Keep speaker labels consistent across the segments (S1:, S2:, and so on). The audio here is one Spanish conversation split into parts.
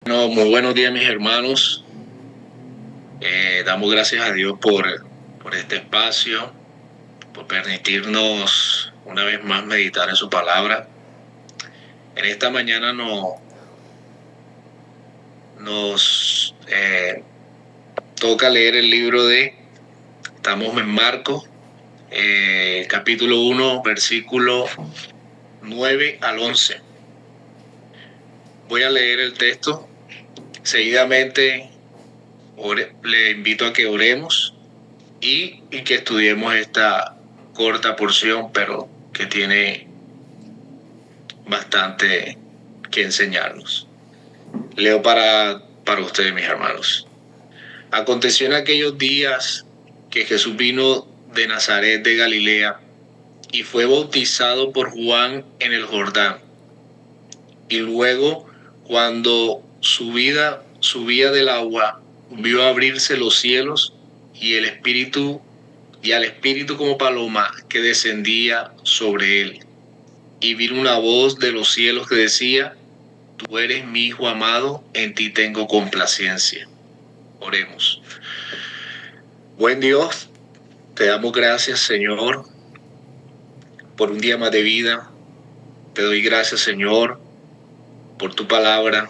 S1: No, muy buenos días, mis hermanos. Damos gracias a Dios por este espacio, por permitirnos una vez más meditar en su palabra. En esta mañana nos toca leer el libro estamos en Marcos, capítulo 1, versículo 9 al 11. Voy a leer el texto. Seguidamente le invito a que oremos y que estudiemos esta corta porción, pero que tiene bastante que enseñarnos. Leo para ustedes, mis hermanos. Aconteció en aquellos días que Jesús vino de Nazaret de Galilea y fue bautizado por Juan en el Jordán. Y luego, cuando subía del agua, vio abrirse los cielos y al Espíritu como paloma que descendía sobre él. Y vino una voz de los cielos que decía: Tú eres mi Hijo amado, en ti tengo complacencia. Oremos. Buen Dios, te damos gracias, Señor, por un día más de vida. Te doy gracias, Señor, por tu palabra,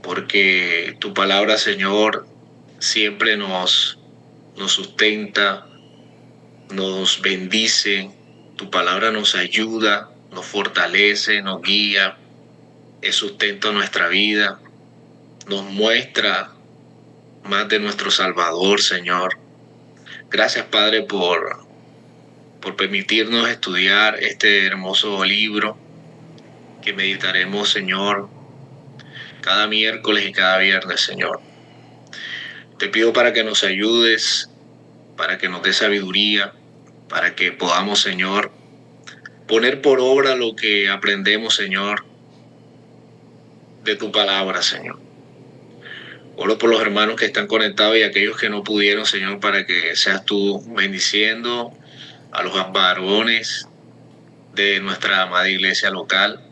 S1: porque tu palabra, Señor, siempre nos sustenta, nos bendice. Tu palabra nos ayuda, nos fortalece, nos guía, es sustento a nuestra vida, nos muestra más de nuestro Salvador, Señor. Gracias, Padre, por permitirnos estudiar este hermoso libro que meditaremos, Señor, cada miércoles y cada viernes, Señor. Te pido para que nos ayudes, para que nos dé sabiduría, para que podamos, Señor, poner por obra lo que aprendemos, Señor, de tu palabra, Señor. Oro por los hermanos que están conectados y aquellos que no pudieron, Señor, para que seas tú bendiciendo a los varones de nuestra amada iglesia local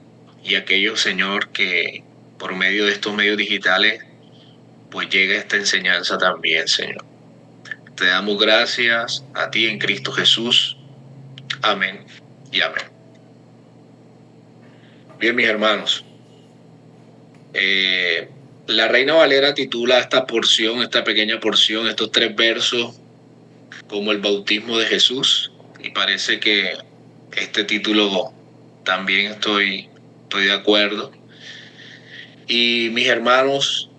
S1: y aquellos, Señor, que por medio de estos medios digitales pues llega esta enseñanza también, Señor. Te damos gracias a ti en Cristo Jesús. Amén y amén. Bien, mis hermanos. La Reina Valera titula esta pequeña porción, estos 3 versos, como el bautismo de Jesús. Y parece que este título también estoy de acuerdo. Y mis hermanos,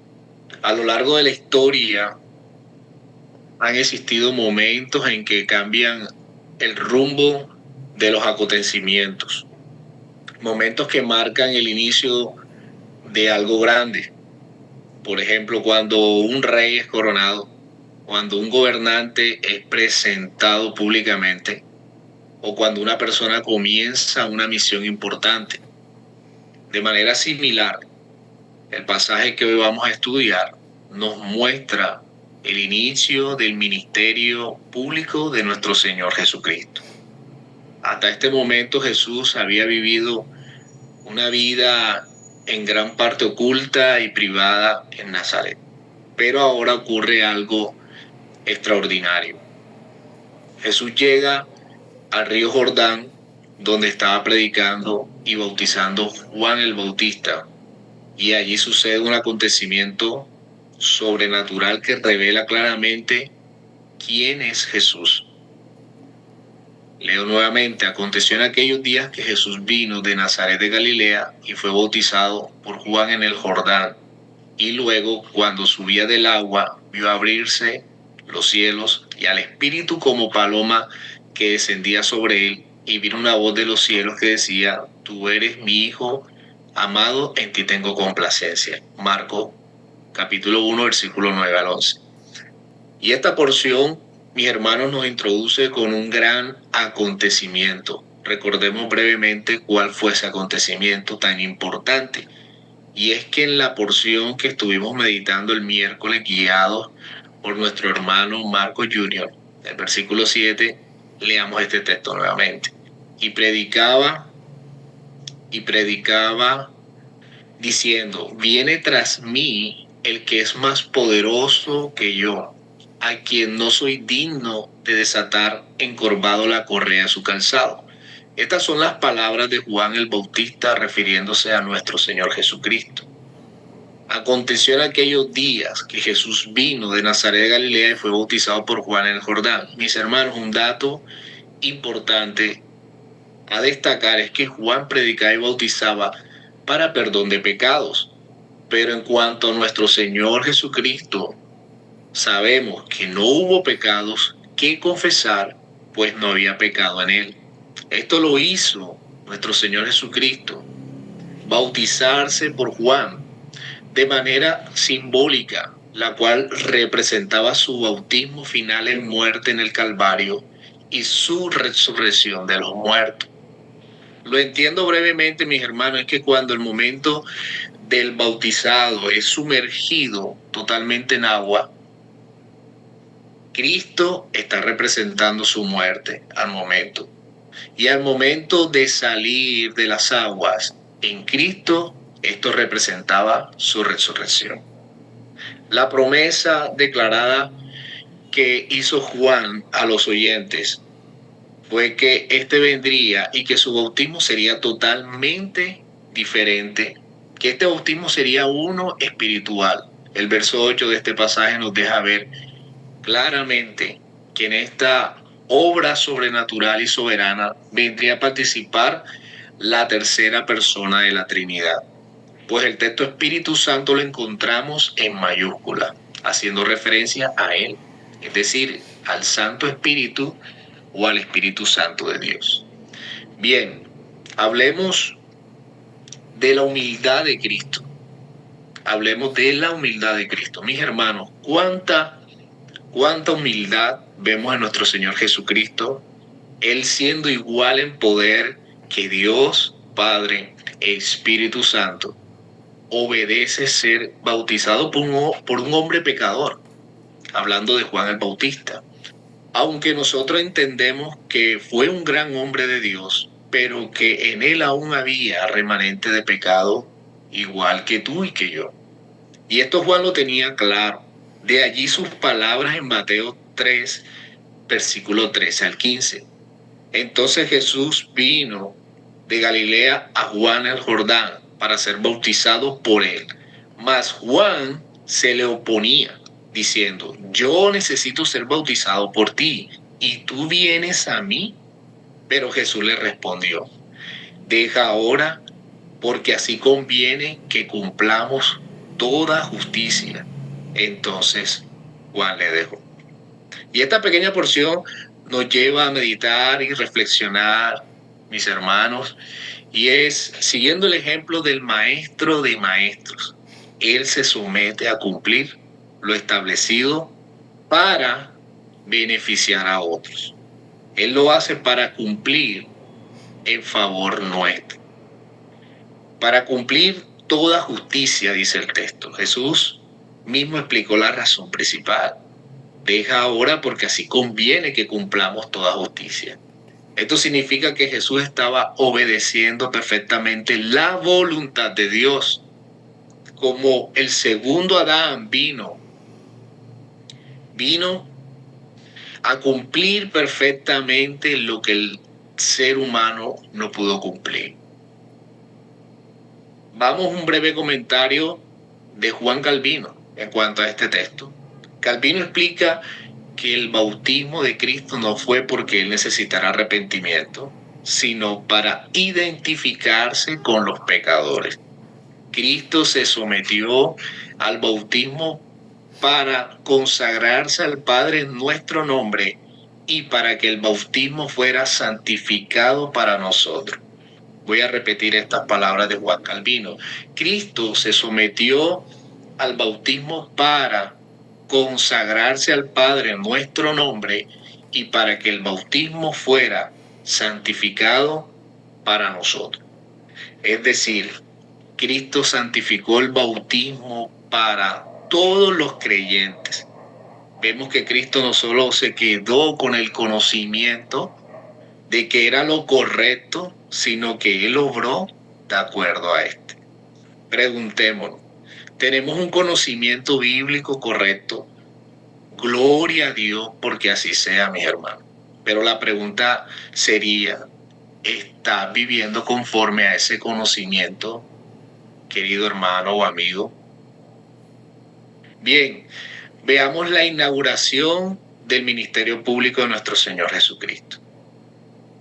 S1: a lo largo de la historia han existido momentos en que cambian el rumbo de los acontecimientos. Momentos que marcan el inicio de algo grande. Por ejemplo, cuando un rey es coronado, cuando un gobernante es presentado públicamente, o cuando una persona comienza una misión importante. De manera similar, el pasaje que hoy vamos a estudiar nos muestra el inicio del ministerio público de nuestro Señor Jesucristo. Hasta este momento Jesús había vivido una vida en gran parte oculta y privada en Nazaret. Pero ahora ocurre algo extraordinario. Jesús llega al río Jordán, donde estaba predicando y bautizando Juan el Bautista, y allí sucede un acontecimiento sobrenatural que revela claramente quién es Jesús. Leo nuevamente: aconteció en aquellos días que Jesús vino de Nazaret de Galilea y fue bautizado por Juan en el Jordán. Y luego, cuando subía del agua, vio abrirse los cielos y al Espíritu como paloma que descendía sobre él, y vino una voz de los cielos que decía: Tú eres mi Hijo amado, en ti tengo complacencia. Marcos capítulo 1, versículo 9 al 11. Y esta porción, mis hermanos, nos introduce con un gran acontecimiento. Recordemos brevemente cuál fue ese acontecimiento tan importante. Y es que en la porción que estuvimos meditando el miércoles, guiados por nuestro hermano Marcos Jr., el versículo 7, leamos este texto nuevamente. Y predicaba diciendo: Viene tras mí el que es más poderoso que yo, a quien no soy digno de desatar encorvado la correa de su calzado. Estas son las palabras de Juan el Bautista refiriéndose a nuestro Señor Jesucristo. Aconteció en aquellos días que Jesús vino de Nazaret de Galilea y fue bautizado por Juan en el Jordán. Mis hermanos, un dato importante a destacar es que Juan predicaba y bautizaba para perdón de pecados. Pero en cuanto a nuestro Señor Jesucristo, sabemos que no hubo pecados que confesar, pues no había pecado en él. Esto lo hizo nuestro Señor Jesucristo, bautizarse por Juan de manera simbólica, la cual representaba su bautismo final en muerte en el Calvario y su resurrección de los muertos. Lo entiendo brevemente, mis hermanos, es que cuando el momento del bautizado es sumergido totalmente en agua, Cristo está representando su muerte al momento. Y al momento de salir de las aguas en Cristo, esto representaba su resurrección. La promesa declarada que hizo Juan a los oyentes fue que éste vendría y que su bautismo sería totalmente diferente, que este bautismo sería uno espiritual. El verso 8 de este pasaje nos deja ver claramente que en esta obra sobrenatural y soberana vendría a participar la tercera persona de la Trinidad. Pues el texto Espíritu Santo lo encontramos en mayúscula, haciendo referencia a él, es decir, al Santo Espíritu o al Espíritu Santo de Dios. Bien, hablemos de la humildad de Cristo. Hablemos de la humildad de Cristo. Mis hermanos, ¿cuánta humildad vemos en nuestro Señor Jesucristo? Él siendo igual en poder que Dios, Padre e Espíritu Santo, obedece ser bautizado por un hombre pecador, hablando de Juan el Bautista. Aunque nosotros entendemos que fue un gran hombre de Dios, pero que en él aún había remanente de pecado, igual que tú y que yo. Y esto Juan lo tenía claro. De allí sus palabras en Mateo 3, versículo 13 al 15. Entonces Jesús vino de Galilea a Juan el Jordán para ser bautizado por él. Mas Juan se le oponía, diciendo: yo necesito ser bautizado por ti, ¿y tú vienes a mí? Pero Jesús le respondió: deja ahora, porque así conviene que cumplamos toda justicia. Entonces Juan le dejó. Y esta pequeña porción nos lleva a meditar y reflexionar, mis hermanos, y es siguiendo el ejemplo del maestro de maestros. Él se somete a cumplir lo establecido para beneficiar a otros. Él lo hace para cumplir en favor nuestro. Para cumplir toda justicia, dice el texto. Jesús mismo explicó la razón principal. Deja ahora, porque así conviene que cumplamos toda justicia. Esto significa que Jesús estaba obedeciendo perfectamente la voluntad de Dios. Como el segundo Adán vino a cumplir perfectamente lo que el ser humano no pudo cumplir. Vamos a un breve comentario de Juan Calvino en cuanto a este texto. Calvino explica que el bautismo de Cristo no fue porque él necesitara arrepentimiento, sino para identificarse con los pecadores. Cristo se sometió al bautismo para consagrarse al Padre en nuestro nombre y para que el bautismo fuera santificado para nosotros. Voy a repetir estas palabras de Juan Calvino. Cristo se sometió al bautismo para consagrarse al Padre en nuestro nombre y para que el bautismo fuera santificado para nosotros. Es decir, Cristo santificó el bautismo para todos los creyentes. Vemos que Cristo no solo se quedó con el conocimiento de que era lo correcto, sino que Él obró de acuerdo a este. Preguntémonos, Tenemos un conocimiento bíblico correcto. Gloria a Dios porque así sea, mis hermanos. Pero la pregunta sería, ¿estás viviendo conforme a ese conocimiento, querido hermano o amigo? Bien, veamos la inauguración del ministerio público de nuestro Señor Jesucristo.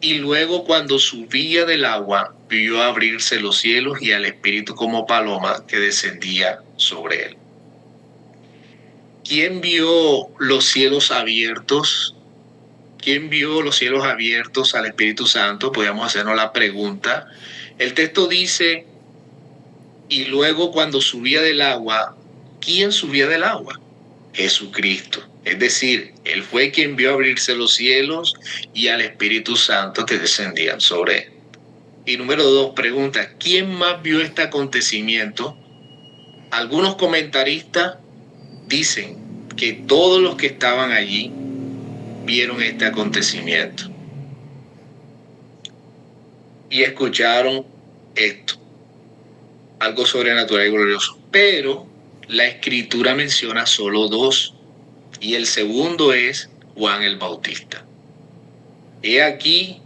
S1: Y luego, cuando subía del agua, vio abrirse los cielos y al Espíritu como paloma que descendía sobre él. ¿Quién vio los cielos abiertos? ¿Quién vio los cielos abiertos al Espíritu Santo? Podríamos hacernos la pregunta. El texto dice, y luego cuando subía del agua, ¿quién subía del agua? Jesucristo. Es decir, Él fue quien vio abrirse los cielos y al Espíritu Santo que descendían sobre Él. Y número 2, pregunta, ¿quién más vio este acontecimiento? Algunos comentaristas dicen que todos los que estaban allí vieron este acontecimiento y escucharon esto, algo sobrenatural y glorioso. Pero la Escritura menciona solo 2 y el segundo es Juan el Bautista. He aquí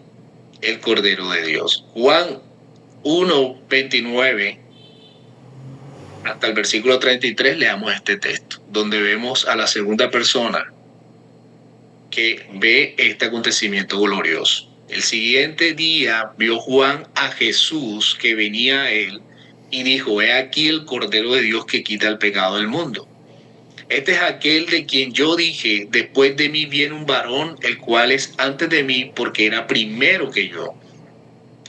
S1: el Cordero de Dios. Juan 1:29 hasta el versículo 33 leamos este texto, donde vemos a la segunda persona que ve este acontecimiento glorioso. El siguiente día vio Juan a Jesús que venía a él y dijo, he aquí el Cordero de Dios que quita el pecado del mundo. Este es aquel de quien yo dije, después de mí viene un varón, el cual es antes de mí, porque era primero que yo.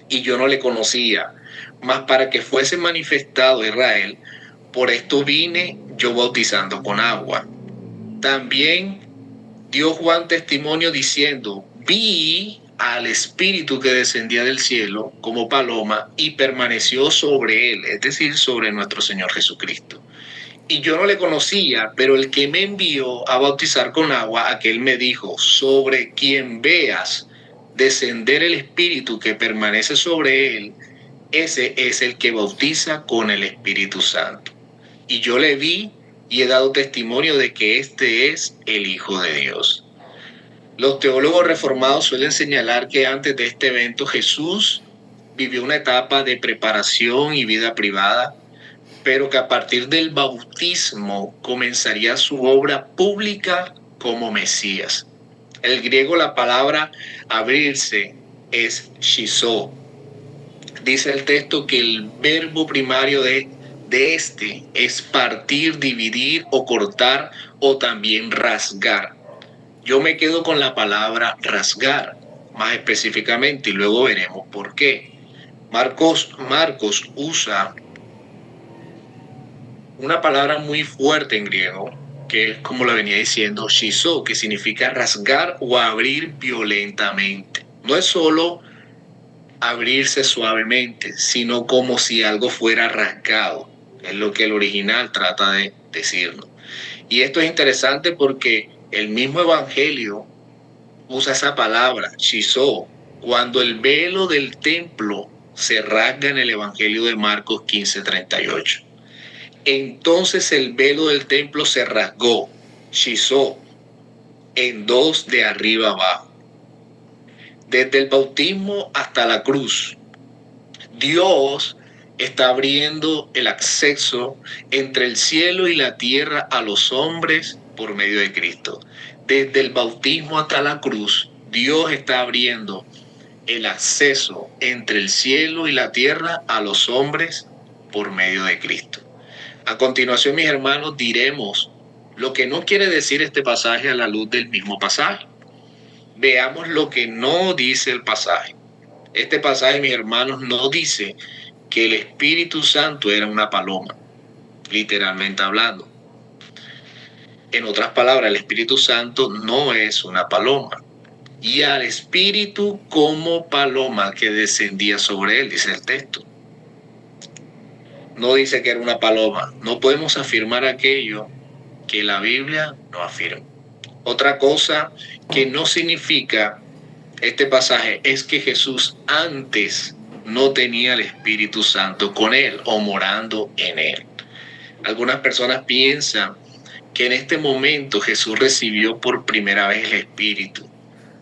S1: Y yo no le conocía, mas para que fuese manifestado Israel, por esto vine yo bautizando con agua. También dio Juan testimonio diciendo, vi al Espíritu que descendía del cielo como paloma y permaneció sobre él, es decir, sobre nuestro Señor Jesucristo. Y yo no le conocía, pero el que me envió a bautizar con agua, aquel me dijo, sobre quien veas descender el Espíritu que permanece sobre él, ese es el que bautiza con el Espíritu Santo. Y yo le vi y he dado testimonio de que este es el Hijo de Dios. Los teólogos reformados suelen señalar que antes de este evento Jesús vivió una etapa de preparación y vida privada, pero que a partir del bautismo comenzaría su obra pública como Mesías. El griego, la palabra abrirse es shizo. Dice el texto que el verbo primario de este es partir, dividir o cortar o también rasgar. Yo me quedo con la palabra rasgar, más específicamente, y luego veremos por qué. Marcos usa una palabra muy fuerte en griego, que es como lo venía diciendo, shizo, que significa rasgar o abrir violentamente. No es solo abrirse suavemente, sino como si algo fuera rasgado. Es lo que el original trata de decirnos. Y esto es interesante porque el mismo Evangelio usa esa palabra, shizo, cuando el velo del templo se rasga en el Evangelio de Marcos 15:38. Entonces el velo del templo se rasgó, shizo, en 2 de arriba abajo. Desde el bautismo hasta la cruz, Dios está abriendo el acceso entre el cielo y la tierra a los hombres por medio de Cristo. Desde el bautismo hasta la cruz, Dios está abriendo el acceso entre el cielo y la tierra a los hombres por medio de Cristo. A continuación, mis hermanos, diremos lo que no quiere decir este pasaje a la luz del mismo pasaje. Veamos lo que no dice el pasaje. Este pasaje, mis hermanos, no dice que el Espíritu Santo era una paloma, literalmente hablando. En otras palabras, el Espíritu Santo no es una paloma. Y al Espíritu como paloma que descendía sobre él, dice el texto. No dice que era una paloma. No podemos afirmar aquello que la Biblia no afirma. Otra cosa que no significa este pasaje es que Jesús antes no tenía el Espíritu Santo con él o morando en él. Algunas personas piensan que en este momento Jesús recibió por primera vez el Espíritu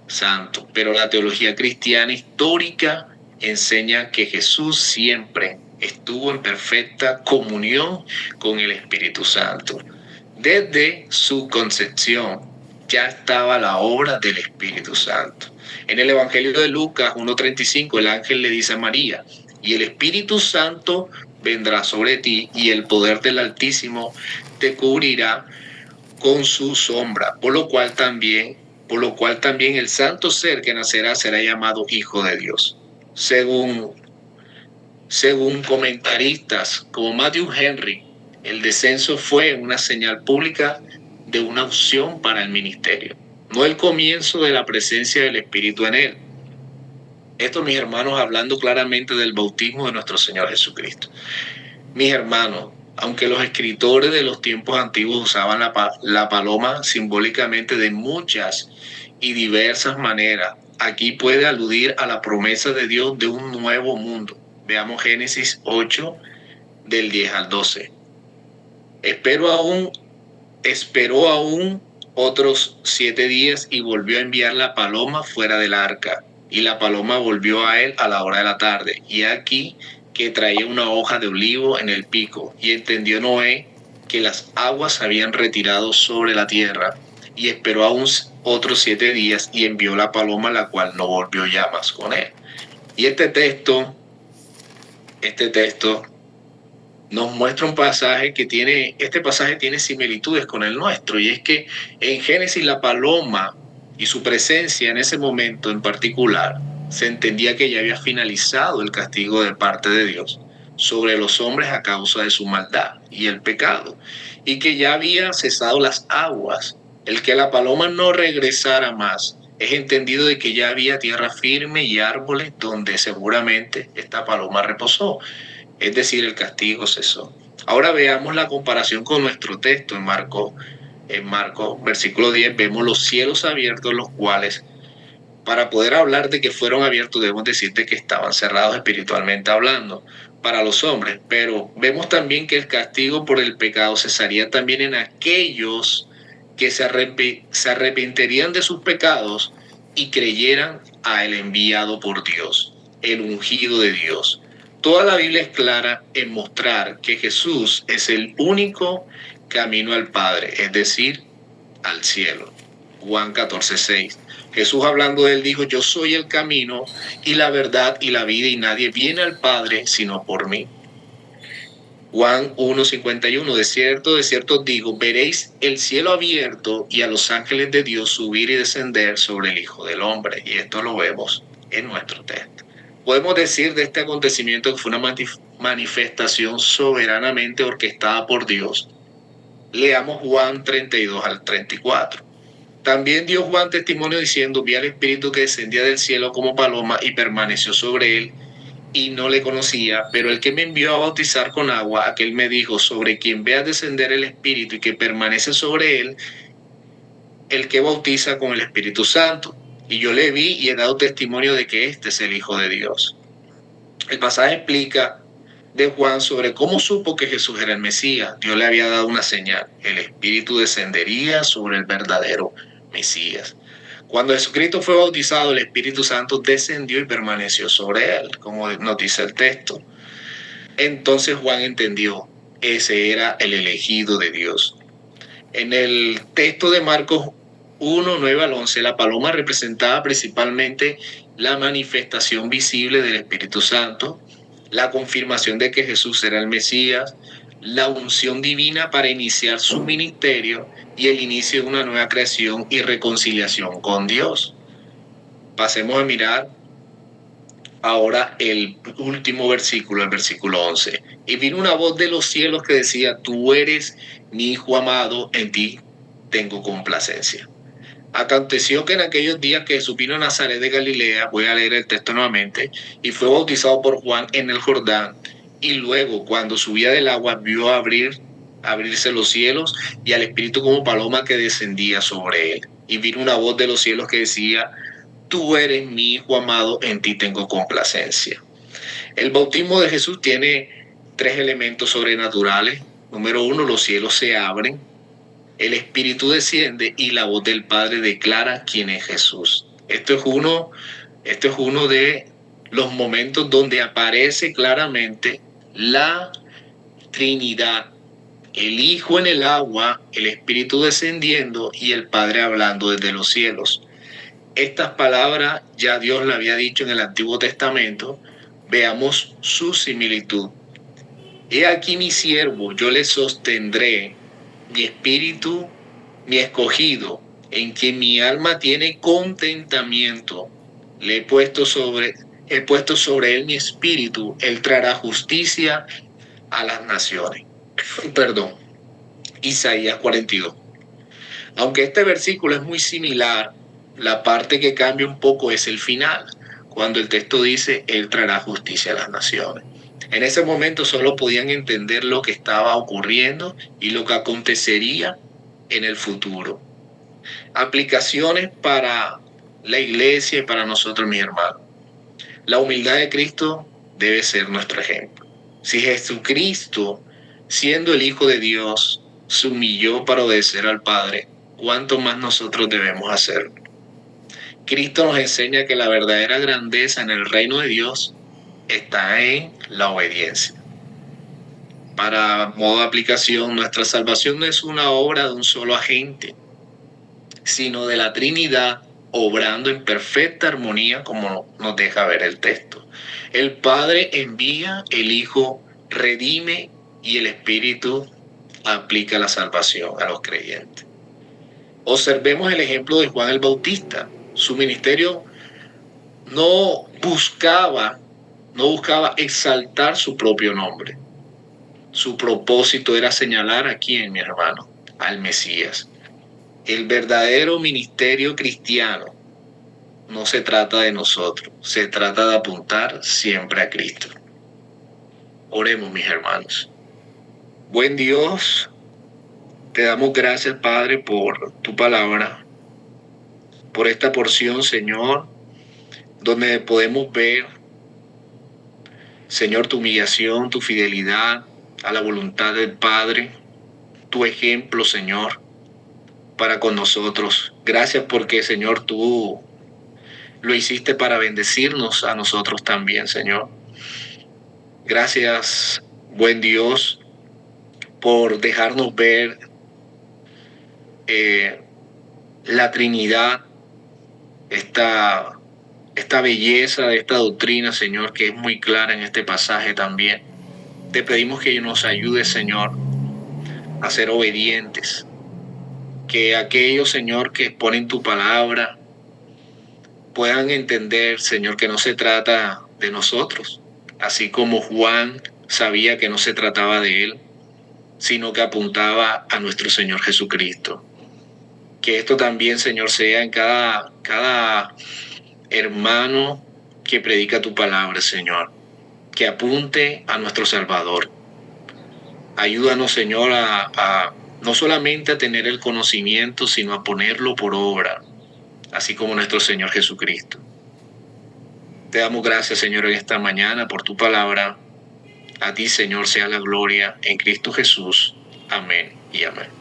S1: Santo, pero la teología cristiana histórica enseña que Jesús siempre estuvo en perfecta comunión con el Espíritu Santo. Desde su concepción ya estaba la obra del Espíritu Santo. En el Evangelio de Lucas 1:35 el ángel le dice a María, y el Espíritu Santo vendrá sobre ti y el poder del Altísimo te cubrirá con su sombra, por lo cual también el santo ser que nacerá será llamado Hijo de Dios. Según comentaristas como Matthew Henry, el descenso fue una señal pública de una opción para el ministerio, no el comienzo de la presencia del Espíritu en él. Esto, mis hermanos, hablando claramente del bautismo de nuestro Señor Jesucristo. Mis hermanos, aunque los escritores de los tiempos antiguos usaban la paloma simbólicamente de muchas y diversas maneras, aquí puede aludir a la promesa de Dios de un nuevo mundo. Veamos Génesis 8, del 10 al 12. Esperó aún otros 7 días y volvió a enviar la paloma fuera del arca. Y la paloma volvió a él a la hora de la tarde. Y aquí que traía una hoja de olivo en el pico. Y entendió Noé que las aguas habían retirado sobre la tierra. Y esperó aún otros 7 días y envió la paloma, la cual no volvió ya más con él. Y este texto nos muestra un pasaje este pasaje tiene similitudes con el nuestro, y es que en Génesis la paloma y su presencia en ese momento en particular, se entendía que ya había finalizado el castigo de parte de Dios sobre los hombres a causa de su maldad y el pecado, y que ya había cesado las aguas. El que la paloma no regresara más es entendido de que ya había tierra firme y árboles donde seguramente esta paloma reposó. Es decir, el castigo cesó. Ahora veamos la comparación con nuestro texto en Marcos, versículo 10, vemos los cielos abiertos, los cuales, para poder hablar de que fueron abiertos, debemos decirte que estaban cerrados espiritualmente hablando para los hombres, pero vemos también que el castigo por el pecado cesaría también en aquellos que se arrepentirían de sus pecados y creyeran al enviado por Dios, el ungido de Dios. Toda la Biblia es clara en mostrar que Jesús es el único camino al Padre, es decir, al cielo. Juan 14:6. Jesús, hablando de él, dijo: yo soy el camino y la verdad y la vida, y nadie viene al Padre sino por mí. Juan 1:51. De cierto os digo, veréis el cielo abierto y a los ángeles de Dios subir y descender sobre el Hijo del Hombre. Y esto lo vemos en nuestro texto. Podemos decir de este acontecimiento que fue una manifestación soberanamente orquestada por Dios. Leamos Juan 32 al 34. También dio Juan testimonio diciendo: vi al Espíritu que descendía del cielo como paloma y permaneció sobre él, y no le conocía, pero el que me envió a bautizar con agua, aquel me dijo: sobre quien vea descender el Espíritu y que permanece sobre él, el que bautiza con el Espíritu Santo. Y yo le vi y he dado testimonio de que este es el Hijo de Dios. El pasaje explica de Juan sobre cómo supo que Jesús era el Mesías. Dios le había dado una señal: el Espíritu descendería sobre el verdadero Mesías. Cuando Jesucristo fue bautizado, el Espíritu Santo descendió y permaneció sobre él, como nos dice el texto. Entonces Juan entendió, ese era el elegido de Dios. En el texto de Marcos 1, 9 al 11, la paloma representaba principalmente la manifestación visible del Espíritu Santo, la confirmación de que Jesús era el Mesías, la unción divina para iniciar su ministerio y el inicio de una nueva creación y reconciliación con Dios. Pasemos a mirar ahora el último versículo, el versículo 11. Y vino una voz de los cielos que decía: tú eres mi Hijo amado, en ti tengo complacencia. Aconteció que en aquellos días que Jesús vino a Nazaret de Galilea, voy a leer el texto nuevamente, y fue bautizado por Juan en el Jordán, y luego cuando subía del agua vio abrirse los cielos y al Espíritu como paloma que descendía sobre él. Y vino una voz de los cielos que decía: tú eres mi Hijo amado, en ti tengo complacencia. El bautismo de Jesús tiene 3 elementos sobrenaturales Número 1, los cielos se abren, el Espíritu desciende y la voz del Padre declara quién es Jesús. Esto es uno de los momentos donde aparece claramente la Trinidad, el Hijo en el agua, el Espíritu descendiendo y el Padre hablando desde los cielos. Estas palabras ya Dios le había dicho en el Antiguo Testamento. Veamos su similitud. He aquí mi siervo, yo le sostendré, mi espíritu, mi escogido, en quien mi alma tiene contentamiento. He puesto sobre él mi espíritu, él traerá justicia a las naciones. Perdón, Isaías 42. Aunque este versículo es muy similar, la parte que cambia un poco es el final, cuando el texto dice, él traerá justicia a las naciones. En ese momento solo podían entender lo que estaba ocurriendo y lo que acontecería en el futuro. Aplicaciones para la iglesia y para nosotros, mis hermanos. La humildad de Cristo debe ser nuestro ejemplo. Si Jesucristo, siendo el Hijo de Dios, se humilló para obedecer al Padre, ¿cuánto más nosotros debemos hacerlo? Cristo nos enseña que la verdadera grandeza en el reino de Dios está en la obediencia. Para modo de aplicación, nuestra salvación no es una obra de un solo agente, sino de la Trinidad obrando en perfecta armonía, como nos deja ver el texto. El Padre envía, el Hijo redime y el Espíritu aplica la salvación a los creyentes. Observemos el ejemplo de Juan el Bautista. Su ministerio no buscaba exaltar su propio nombre. Su propósito era señalar a quién, mi hermano, al Mesías. El verdadero ministerio cristiano no se trata de nosotros, se trata de apuntar siempre a Cristo. Oremos, mis hermanos. Buen Dios, te damos gracias, Padre, por tu palabra, por esta porción, Señor, donde podemos ver, Señor, tu humillación, tu fidelidad a la voluntad del Padre, tu ejemplo, Señor, para con nosotros. Gracias porque, Señor, tú lo hiciste para bendecirnos a nosotros también, Señor. Gracias, buen Dios, por dejarnos ver la Trinidad, esta belleza de esta doctrina, Señor, que es muy clara en este pasaje también. Te pedimos que nos ayudes, Señor, a ser obedientes, que aquellos, Señor, que exponen tu palabra puedan entender, Señor, que no se trata de nosotros, así como Juan sabía que no se trataba de él, sino que apuntaba a nuestro Señor Jesucristo. Que esto también, Señor, sea en cada hermano que predica tu palabra, Señor, que apunte a nuestro Salvador. Ayúdanos, Señor, a no solamente a tener el conocimiento, sino a ponerlo por obra, así como nuestro Señor Jesucristo. Te damos gracias, Señor, en esta mañana por tu palabra. A ti, Señor, sea la gloria en Cristo Jesús. Amén y amén.